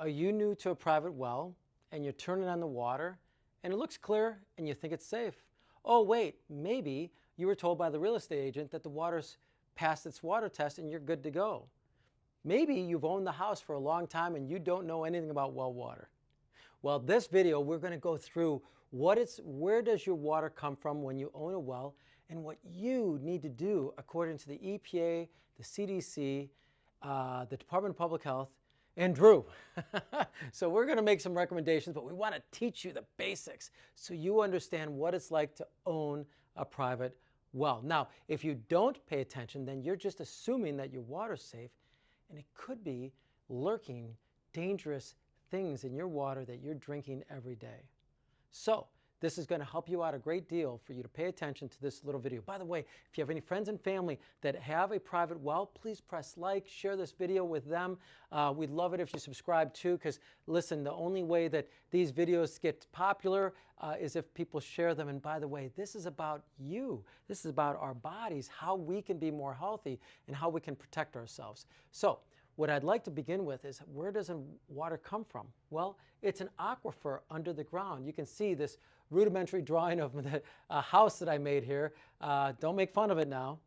Are you new to a private well and you're turning on the water and it looks clear and you think it's safe? Oh, wait, maybe you were told by the real estate agent that the water's passed its water test and you're good to go. Maybe you've owned the house for a long time and you don't know anything about well water. Well, this video, we're going to go through where does your water come from when you own a well, and what you need to do according to the EPA, the CDC, the Department of Public Health, and Drew. So we're going to make some recommendations, but we want to teach you the basics so you understand what it's like to own a private well. Now, if you don't pay attention, then you're just assuming that your water's safe, and it could be lurking dangerous things in your water that you're drinking every day. So this is going to help you out a great deal for you to pay attention to this little video. By the way, if you have any friends and family that have a private well, please press like, share this video with them. We'd love it if you subscribe too, because listen, the only way that these videos get popular is if people share them. And by the way, this is about you. This is about our bodies, how we can be more healthy and how we can protect ourselves. So what I'd like to begin with is, where does water come from? Well, it's an aquifer under the ground. You can see this rudimentary drawing of the house that I made here. Don't make fun of it now.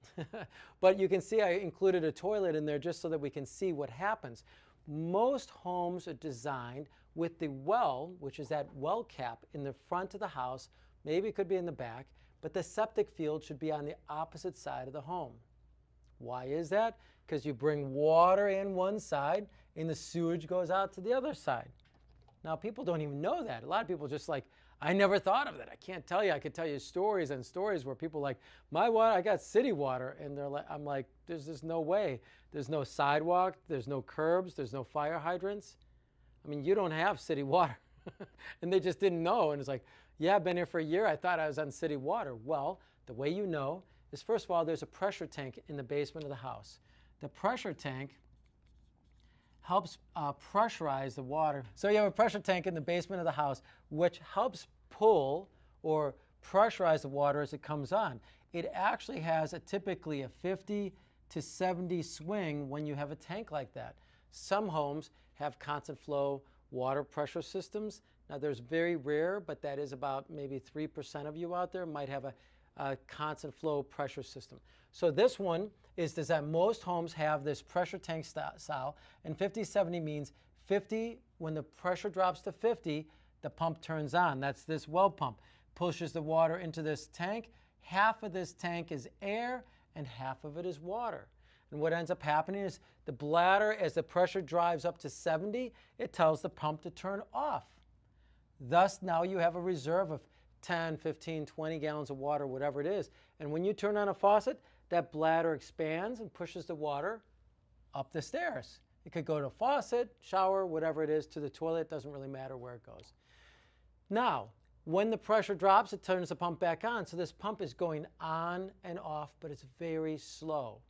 But you can see I included a toilet in there just so that we can see what happens. Most homes are designed with the well, which is that well cap in the front of the house. Maybe it could be in the back, but the septic field should be on the opposite side of the home. Why is that? Because you bring water in one side and the sewage goes out to the other side. Now, people don't even know that. A lot of people just like, I never thought of that. I can't tell you. I could tell you stories and stories where people like, my water, I got city water. And they're like, I'm like, there's just no way. There's no sidewalk. There's no curbs. There's no fire hydrants. I mean, you don't have city water. And they just didn't know. And it's like, yeah, I've been here for a year. I thought I was on city water. Well, the way you know is, first of all, there's a pressure tank in the basement of the house. The pressure tank helps pressurize the water. So you have a pressure tank in the basement of the house, which helps pull or pressurize the water as it comes on. It actually has typically a 50 to 70 swing when you have a tank like that. Some homes have constant flow water pressure systems. Now, there's very rare, but that is about maybe 3% of you out there might have a constant flow pressure system. So this one is that most homes have this pressure tank style, and 50-70 means 50, when the pressure drops to 50, the pump turns on. That's this well pump. Pushes the water into this tank. Half of this tank is air and half of it is water. And what ends up happening is the bladder, as the pressure drives up to 70, it tells the pump to turn off. Thus, now you have a reserve of 10, 15, 20 gallons of water, whatever it is. And when you turn on a faucet, that bladder expands and pushes the water up the stairs. It could go to a faucet, shower, whatever it is, to the toilet. It doesn't really matter where it goes. Now, when the pressure drops, it turns the pump back on. So this pump is going on and off, but it's very slow.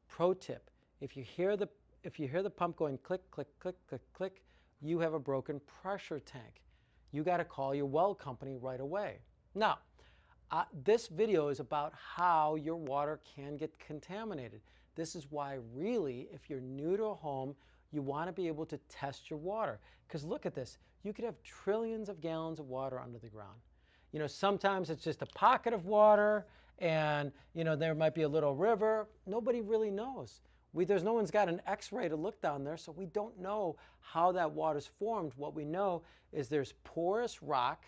Pro tip, if you hear the pump going click, click, click, click, click, you have a broken pressure tank. You got to call your well company right away. Now, this video is about how your water can get contaminated. This is why, really, if you're new to a home, you want to be able to test your water. Because look at this. You could have trillions of gallons of water under the ground. You know, sometimes it's just a pocket of water, and, you know, there might be a little river. Nobody really knows. There's no one's got an X-ray to look down there, so we don't know how that water's formed. What we know is there's porous rock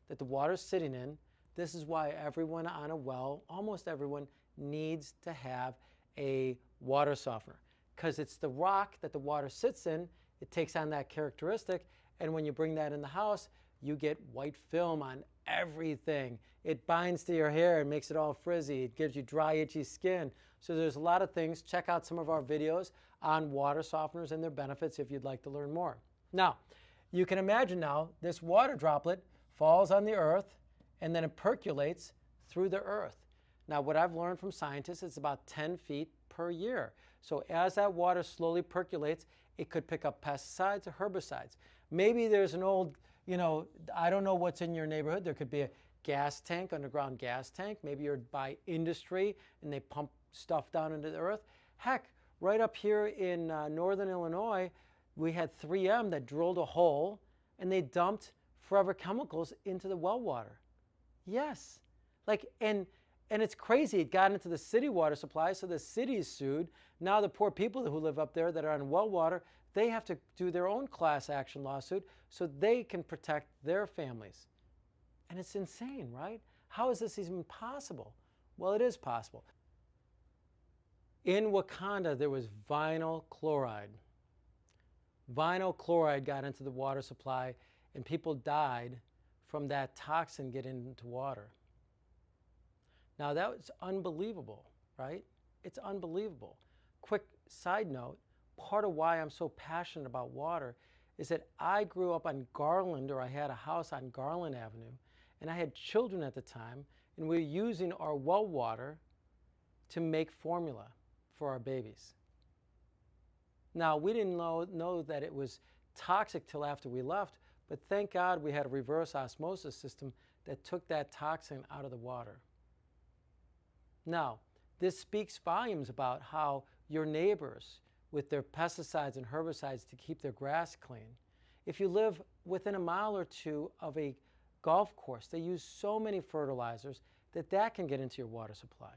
that the water's sitting in. This is why everyone on a well, almost everyone, needs to have a water softener, because it's the rock that the water sits in. It takes on that characteristic, and when you bring that in the house, you get white film on everything. It binds to your hair and makes it all frizzy. It gives you dry, itchy skin. So there's a lot of things. Check out some of our videos on water softeners and their benefits if you'd like to learn more. Now, you can imagine now this water droplet falls on the earth and then it percolates through the earth. Now, what I've learned from scientists, it's about 10 feet per year. So as that water slowly percolates, it could pick up pesticides or herbicides. Maybe there's an old, you know, I don't know what's in your neighborhood. There could be a gas tank, underground gas tank. Maybe you're by industry and they pump stuff down into the earth. Heck, right up here in northern Illinois, We had 3M that drilled a hole and they dumped forever chemicals into the well water. Yes. Like, and it's crazy. It got into the city water supply, so the city is sued. Now the poor people who live up there that are on well water, they have to do their own class action lawsuit so they can protect their families. And it's insane, right? How is this even possible? Well, it is possible. In Wakanda, there was vinyl chloride. Vinyl chloride got into the water supply, and people died from that toxin getting into water. Now, that was unbelievable, right? It's unbelievable. Quick side note, part of why I'm so passionate about water is that I grew up on Garland, or I had a house on Garland Avenue, and I had children at the time, and we were using our well water to make formula for our babies. Now, we didn't know that it was toxic till after we left, but thank God we had a reverse osmosis system that took that toxin out of the water. Now, this speaks volumes about how your neighbors, with their pesticides and herbicides to keep their grass clean, if you live within a mile or two of a golf course, they use so many fertilizers that can get into your water supply.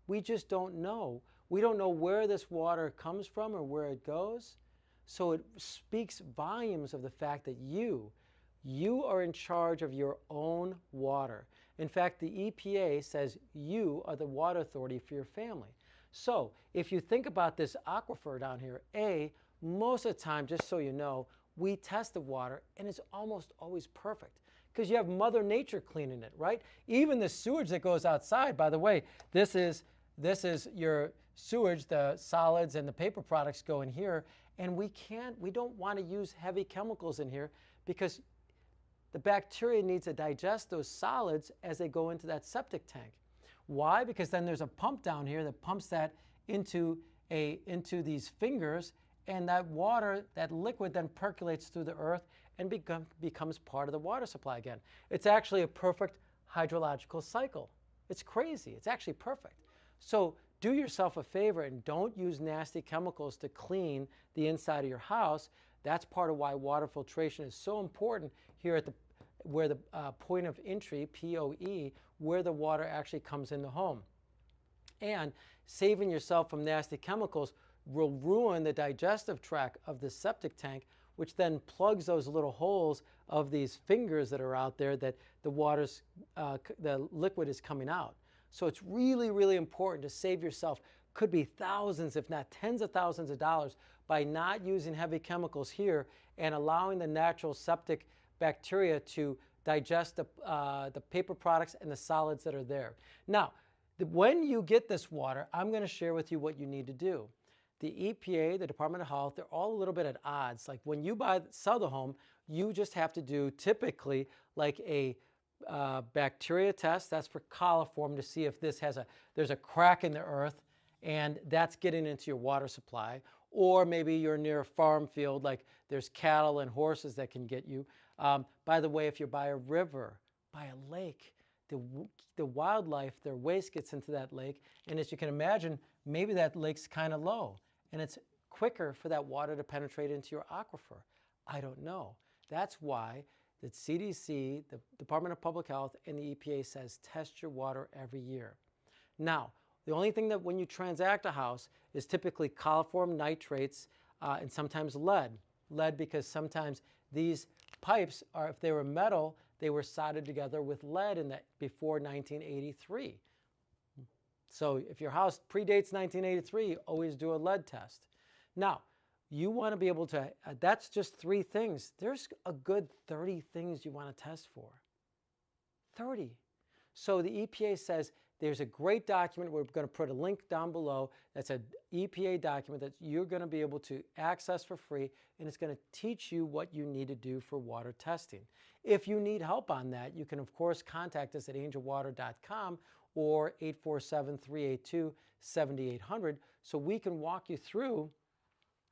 We just don't know. We don't know where this water comes from or where it goes. So it speaks volumes of the fact that you are in charge of your own water. In fact, the EPA says you are the water authority for your family. So if you think about this aquifer down here, most of the time, just so you know, we test the water and it's almost always perfect because you have Mother Nature cleaning it, right? Even the sewage that goes outside, by the way, this is your sewage, the solids and the paper products go in here, and we don't want to use heavy chemicals in here because the bacteria needs to digest those solids as they go into that septic tank. Why? Because then there's a pump down here that pumps that into these fingers, and that water, that liquid then percolates through the earth and becomes part of the water supply again. It's actually a perfect hydrological cycle. It's crazy. It's actually perfect. So do yourself a favor and don't use nasty chemicals to clean the inside of your house. That's part of why water filtration is so important here at where the point of entry, POE, where the water actually comes in the home. And saving yourself from nasty chemicals will ruin the digestive tract of the septic tank, which then plugs those little holes of these fingers that are out there that the liquid is coming out. So it's really, really important to save yourself, could be thousands, if not tens of thousands of dollars, by not using heavy chemicals here and allowing the natural septic bacteria to digest the paper products and the solids that are there. Now, when you get this water, I'm going to share with you what you need to do. The EPA, the Department of Health, they're all a little bit at odds. Like when you sell the home, you just have to do typically like a bacteria test. That's for coliform to see if there's a crack in the earth and that's getting into your water supply. Or maybe you're near a farm field, like there's cattle and horses that can get you. By the way, if you're by a river, by a lake, the wildlife, their waste gets into that lake. And as you can imagine, maybe that lake's kind of low and it's quicker for that water to penetrate into your aquifer. I don't know. That's why the CDC, the Department of Public Health, and the EPA says test your water every year. Now, the only thing that when you transact a house is typically coliform nitrates and sometimes lead. Lead because sometimes these pipes are, if they were metal, they were soldered together with lead before 1983. So if your house predates 1983, always do a lead test. Now, you want to be able to, that's just 3 things. There's a good 30 things you want to test for. 30. So the EPA says there's a great document. We're going to put a link down below. That's an EPA document that you're going to be able to access for free, and it's going to teach you what you need to do for water testing. If you need help on that, you can, of course, contact us at angelwater.com or 847-382-7800 so we can walk you through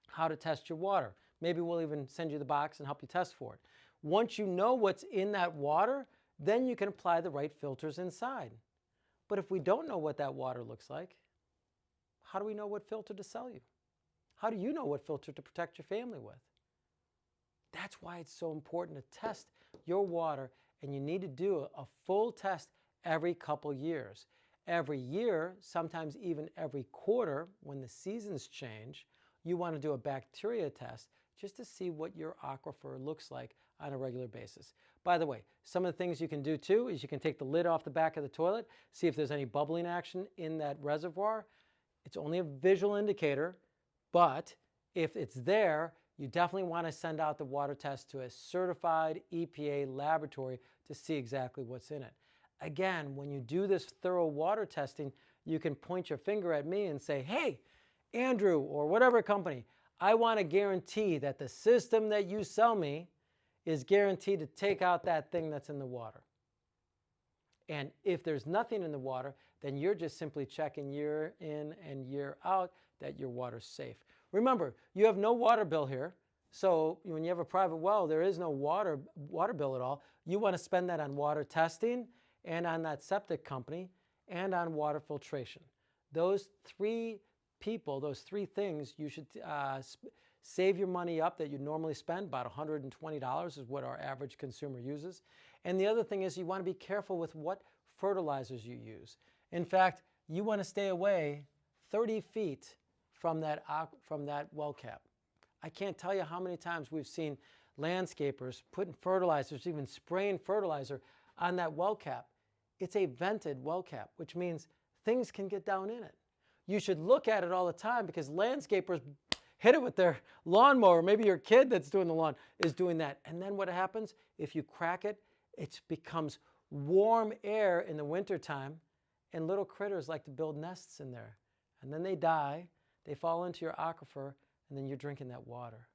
how to test your water. Maybe we'll even send you the box and help you test for it. Once you know what's in that water, then you can apply the right filters inside. But if we don't know what that water looks like, how do we know what filter to sell you? How do you know what filter to protect your family with? That's why it's so important to test your water, and you need to do a full test every couple years. Every year, sometimes even every quarter, when the seasons change, you want to do a bacteria test just to see what your aquifer looks like on a regular basis. By the way, some of the things you can do too is you can take the lid off the back of the toilet, see if there's any bubbling action in that reservoir. It's only a visual indicator, but if it's there, you definitely want to send out the water test to a certified EPA laboratory to see exactly what's in it. Again, when you do this thorough water testing, you can point your finger at me and say, hey, Andrew, or whatever company, I want to guarantee that the system that you sell me is guaranteed to take out that thing that's in the water. And if there's nothing in the water, then you're just simply checking year in and year out that your water's safe. Remember, you have no water bill here. So when you have a private well, there is no water bill at all. You want to spend that on water testing and on that septic company and on water filtration. Those three things, you should save your money up that you normally spend. About $120 is what our average consumer uses. And the other thing is you want to be careful with what fertilizers you use. In fact, you want to stay away 30 feet from that well cap. I can't tell you how many times we've seen landscapers putting fertilizers, even spraying fertilizer on that well cap. It's a vented well cap, which means things can get down in it. You should look at it all the time because landscapers hit it with their lawnmower. Maybe your kid that's doing the lawn is doing that. And then what happens? If you crack it, it becomes warm air in the wintertime, and little critters like to build nests in there. And then they die, they fall into your aquifer, and then you're drinking that water.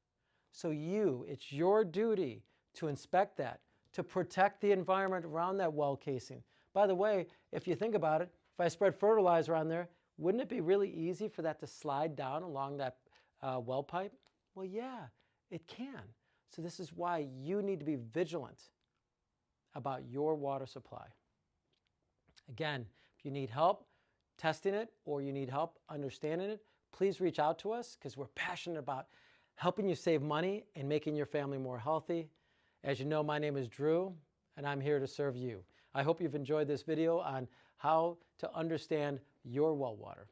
So it's your duty to inspect that, to protect the environment around that well casing. By the way, if you think about it, if I spread fertilizer on there, wouldn't it be really easy for that to slide down along that well pipe? Well, yeah, it can. So this is why you need to be vigilant about your water supply. Again, if you need help testing it or you need help understanding it, please reach out to us because we're passionate about helping you save money and making your family more healthy. As you know, my name is Drew, and I'm here to serve you. I hope you've enjoyed this video on how to understand your well water.